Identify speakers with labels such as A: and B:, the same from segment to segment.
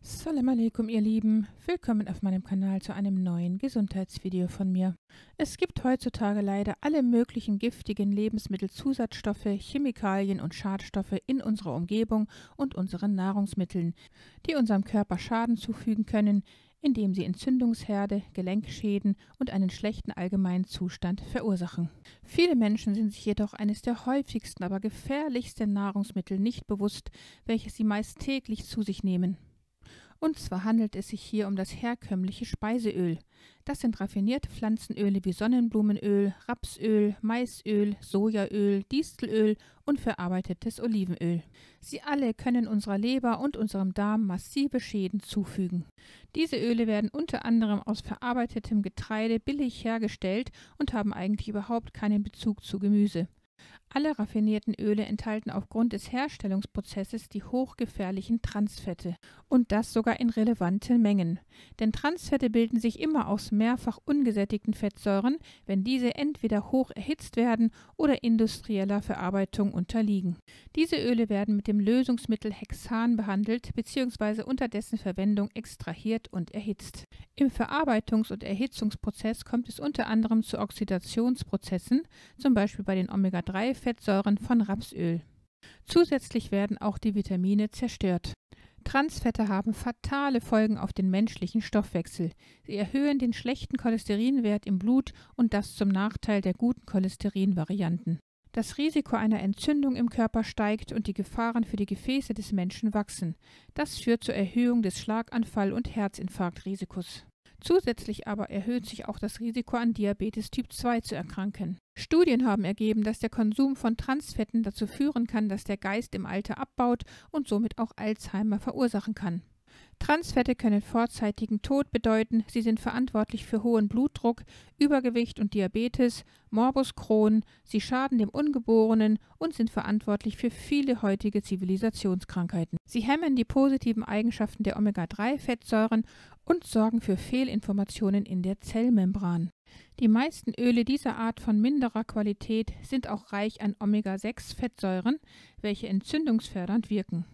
A: Salam alaikum, ihr Lieben. Willkommen auf meinem Kanal zu einem neuen Gesundheitsvideo von mir. Es gibt heutzutage leider alle möglichen giftigen Lebensmittelzusatzstoffe, Chemikalien und Schadstoffe in unserer Umgebung und unseren Nahrungsmitteln, die unserem Körper Schaden zufügen können, indem sie Entzündungsherde, Gelenkschäden und einen schlechten allgemeinen Zustand verursachen. Viele Menschen sind sich jedoch eines der häufigsten, aber gefährlichsten Nahrungsmittel nicht bewusst, welches sie meist täglich zu sich nehmen. Und zwar handelt es sich hier um das herkömmliche Speiseöl. Das sind raffinierte Pflanzenöle wie Sonnenblumenöl, Rapsöl, Maisöl, Sojaöl, Distelöl und verarbeitetes Olivenöl. Sie alle können unserer Leber und unserem Darm massive Schäden zufügen. Diese Öle werden unter anderem aus verarbeitetem Getreide billig hergestellt und haben eigentlich überhaupt keinen Bezug zu Gemüse. Alle raffinierten Öle enthalten aufgrund des Herstellungsprozesses die hochgefährlichen Transfette und das sogar in relevanten Mengen. Denn Transfette bilden sich immer aus mehrfach ungesättigten Fettsäuren, wenn diese entweder hoch erhitzt werden oder industrieller Verarbeitung unterliegen. Diese Öle werden mit dem Lösungsmittel Hexan behandelt bzw. unter dessen Verwendung extrahiert und erhitzt. Im Verarbeitungs- und Erhitzungsprozess kommt es unter anderem zu Oxidationsprozessen, zum Beispiel bei den Omega-3-Fettsäuren von Rapsöl. Zusätzlich werden auch die Vitamine zerstört. Transfette haben fatale Folgen auf den menschlichen Stoffwechsel. Sie erhöhen den schlechten Cholesterinwert im Blut und das zum Nachteil der guten Cholesterinvarianten. Das Risiko einer Entzündung im Körper steigt und die Gefahren für die Gefäße des Menschen wachsen. Das führt zur Erhöhung des Schlaganfall- und Herzinfarktrisikos. Zusätzlich aber erhöht sich auch das Risiko, an Diabetes Typ 2 zu erkranken. Studien haben ergeben, dass der Konsum von Transfetten dazu führen kann, dass der Geist im Alter abbaut und somit auch Alzheimer verursachen kann. Transfette können vorzeitigen Tod bedeuten, sie sind verantwortlich für hohen Blutdruck, Übergewicht und Diabetes, Morbus Crohn, sie schaden dem Ungeborenen und sind verantwortlich für viele heutige Zivilisationskrankheiten. Sie hemmen die positiven Eigenschaften der Omega-3-Fettsäuren und sorgen für Fehlinformationen in der Zellmembran. Die meisten Öle dieser Art von minderer Qualität sind auch reich an Omega-6-Fettsäuren, welche entzündungsfördernd wirken.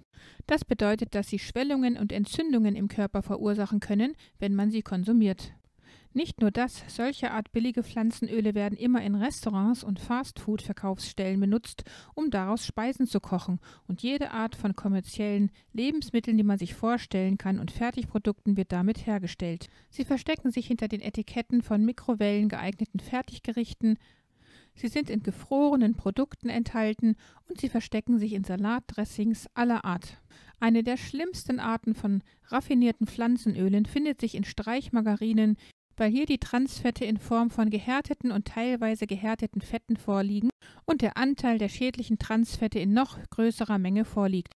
A: Das bedeutet, dass sie Schwellungen und Entzündungen im Körper verursachen können, wenn man sie konsumiert. Nicht nur das, solche Art billige Pflanzenöle werden immer in Restaurants und Fastfood-Verkaufsstellen benutzt, um daraus Speisen zu kochen, und jede Art von kommerziellen Lebensmitteln, die man sich vorstellen kann, und Fertigprodukten wird damit hergestellt. Sie verstecken sich hinter den Etiketten von Mikrowellen geeigneten Fertiggerichten. Sie sind in gefrorenen Produkten enthalten und sie verstecken sich in Salatdressings aller Art. Eine der schlimmsten Arten von raffinierten Pflanzenölen findet sich in Streichmargarinen, weil hier die Transfette in Form von gehärteten und teilweise gehärteten Fetten vorliegen und der Anteil der schädlichen Transfette in noch größerer Menge vorliegt.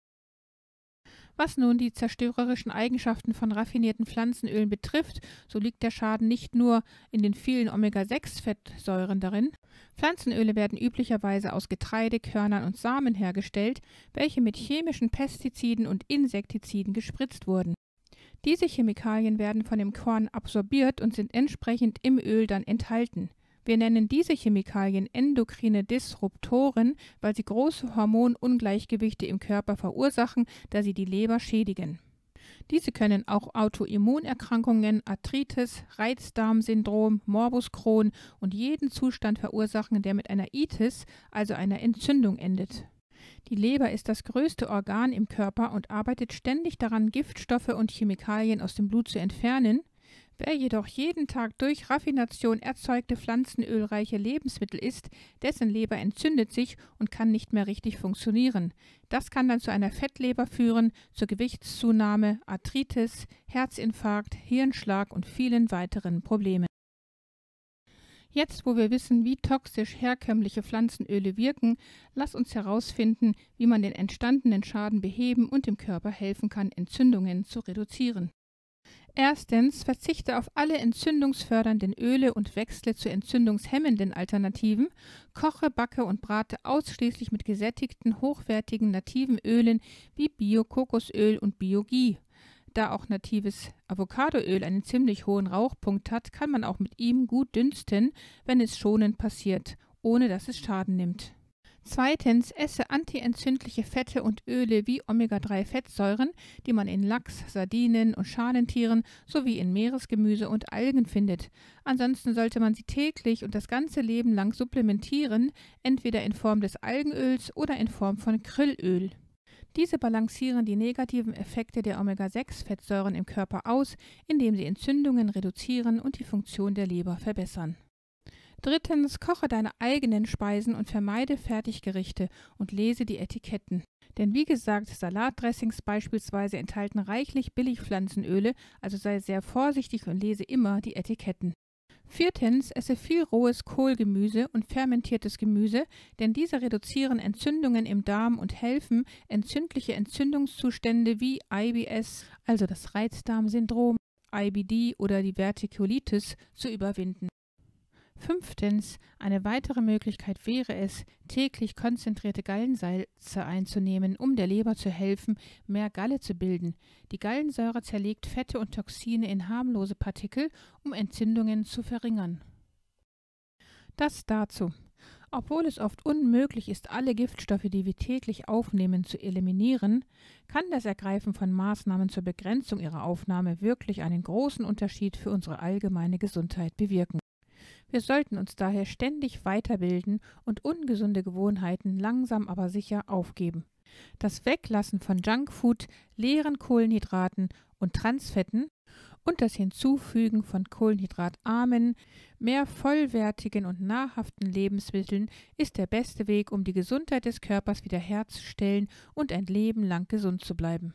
A: Was nun die zerstörerischen Eigenschaften von raffinierten Pflanzenölen betrifft, so liegt der Schaden nicht nur in den vielen Omega-6-Fettsäuren darin. Pflanzenöle werden üblicherweise aus Getreide, Körnern und Samen hergestellt, welche mit chemischen Pestiziden und Insektiziden gespritzt wurden. Diese Chemikalien werden von dem Korn absorbiert und sind entsprechend im Öl dann enthalten. Wir nennen diese Chemikalien endokrine Disruptoren, weil sie große Hormonungleichgewichte im Körper verursachen, da sie die Leber schädigen. Diese können auch Autoimmunerkrankungen, Arthritis, Reizdarmsyndrom, Morbus Crohn und jeden Zustand verursachen, der mit einer Itis, also einer Entzündung, endet. Die Leber ist das größte Organ im Körper und arbeitet ständig daran, Giftstoffe und Chemikalien aus dem Blut zu entfernen. Wer jedoch jeden Tag durch Raffination erzeugte pflanzenölreiche Lebensmittel isst, dessen Leber entzündet sich und kann nicht mehr richtig funktionieren. Das kann dann zu einer Fettleber führen, zur Gewichtszunahme, Arthritis, Herzinfarkt, Hirnschlag und vielen weiteren Problemen. Jetzt, wo wir wissen, wie toxisch herkömmliche Pflanzenöle wirken, lass uns herausfinden, wie man den entstandenen Schaden beheben und dem Körper helfen kann, Entzündungen zu reduzieren. Erstens, verzichte auf alle entzündungsfördernden Öle und wechsle zu entzündungshemmenden Alternativen. Koche, backe und brate ausschließlich mit gesättigten, hochwertigen nativen Ölen wie Bio-Kokosöl und Bio-Ghee. Da auch natives Avocadoöl einen ziemlich hohen Rauchpunkt hat, kann man auch mit ihm gut dünsten, wenn es schonend passiert, ohne dass es Schaden nimmt. Zweitens, esse antientzündliche Fette und Öle wie Omega-3-Fettsäuren, die man in Lachs, Sardinen und Schalentieren sowie in Meeresgemüse und Algen findet. Ansonsten sollte man sie täglich und das ganze Leben lang supplementieren, entweder in Form des Algenöls oder in Form von Krillöl. Diese balancieren die negativen Effekte der Omega-6-Fettsäuren im Körper aus, indem sie Entzündungen reduzieren und die Funktion der Leber verbessern. Drittens, koche deine eigenen Speisen und vermeide Fertiggerichte und lese die Etiketten. Denn wie gesagt, Salatdressings beispielsweise enthalten reichlich Billigpflanzenöle, also sei sehr vorsichtig und lese immer die Etiketten. Viertens, esse viel rohes Kohlgemüse und fermentiertes Gemüse, denn diese reduzieren Entzündungen im Darm und helfen, entzündliche Entzündungszustände wie IBS, also das Reizdarmsyndrom, IBD oder die Vertikulitis, zu überwinden. Fünftens, eine weitere Möglichkeit wäre es, täglich konzentrierte Gallensalze einzunehmen, um der Leber zu helfen, mehr Galle zu bilden. Die Gallensäure zerlegt Fette und Toxine in harmlose Partikel, um Entzündungen zu verringern. Das dazu. Obwohl es oft unmöglich ist, alle Giftstoffe, die wir täglich aufnehmen, zu eliminieren, kann das Ergreifen von Maßnahmen zur Begrenzung ihrer Aufnahme wirklich einen großen Unterschied für unsere allgemeine Gesundheit bewirken. Wir sollten uns daher ständig weiterbilden und ungesunde Gewohnheiten langsam aber sicher aufgeben. Das Weglassen von Junkfood, leeren Kohlenhydraten und Transfetten und das Hinzufügen von kohlenhydratarmen, mehr vollwertigen und nahrhaften Lebensmitteln ist der beste Weg, um die Gesundheit des Körpers wiederherzustellen und ein Leben lang gesund zu bleiben.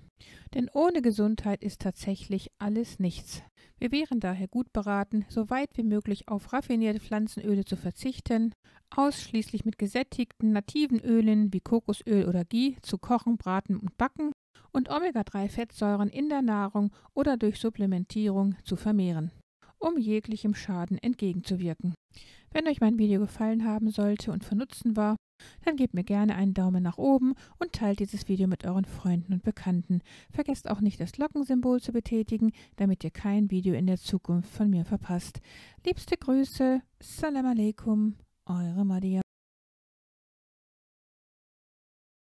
A: Denn ohne Gesundheit ist tatsächlich alles nichts. Wir wären daher gut beraten, so weit wie möglich auf raffinierte Pflanzenöle zu verzichten, ausschließlich mit gesättigten nativen Ölen wie Kokosöl oder Ghee zu kochen, braten und backen und Omega-3-Fettsäuren in der Nahrung oder durch Supplementierung zu vermehren, um jeglichem Schaden entgegenzuwirken. Wenn euch mein Video gefallen haben sollte und von Nutzen war, dann gebt mir gerne einen Daumen nach oben und teilt dieses Video mit euren Freunden und Bekannten. Vergesst auch nicht, das Glockensymbol zu betätigen, damit ihr kein Video in der Zukunft von mir verpasst. Liebste Grüße, Salam Aleikum, eure Madia.